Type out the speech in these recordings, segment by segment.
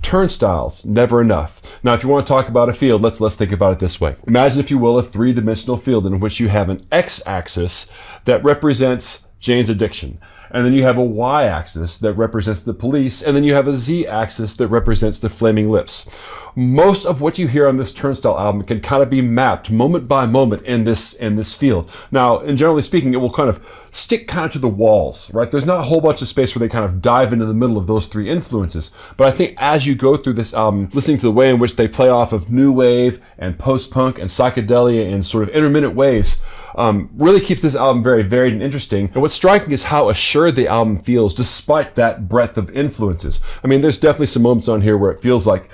Turnstiles, Never Enough. Now, if you want to talk about a field, let's think about it this way. Imagine, if you will, a three-dimensional field in which you have an x-axis that represents Jane's addiction. And then you have a y-axis that represents the police, and then you have a z-axis that represents the Flaming Lips. Most of what you hear on this Turnstile album can kind of be mapped moment by moment in this field. Now, and generally speaking, it will kind of stick kind of to the walls, right? There's not a whole bunch of space where they kind of dive into the middle of those three influences. But I think as you go through this album, listening to the way in which they play off of new wave and post-punk and psychedelia in sort of intermittent ways, really keeps this album very varied and interesting. And what's striking is how assured the album feels despite that breadth of influences. I mean, there's definitely some moments on here where it feels like,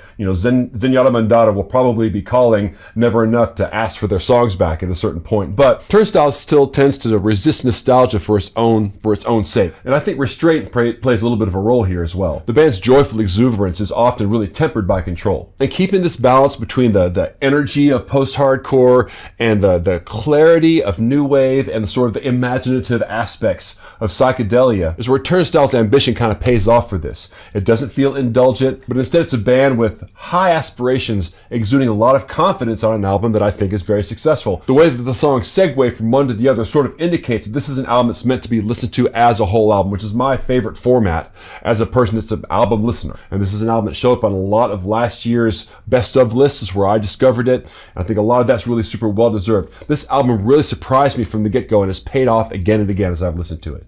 Zenyatta Mandata will probably be calling Never Enough to ask for their songs back at a certain point. But Turnstile still tends to resist nostalgia for its own sake. And I think restraint plays a little bit of a role here as well. The band's joyful exuberance is often really tempered by control. And keeping this balance between the energy of post-hardcore and the clarity of new wave and the sort of the imaginative aspects of psychedelia is where Turnstile's ambition kind of pays off for this. It doesn't feel indulgent, but instead it's a band with high aspirations, exuding a lot of confidence on an album that I think is very successful. The way that the songs segue from one to the other sort of indicates that this is an album that's meant to be listened to as a whole album, which is my favorite format as a person that's an album listener. And this is an album that showed up on a lot of last year's best of lists, is where I discovered it. I think a lot of that's really super well deserved. This album really surprised me from the get-go and has paid off again and again as I've listened to it.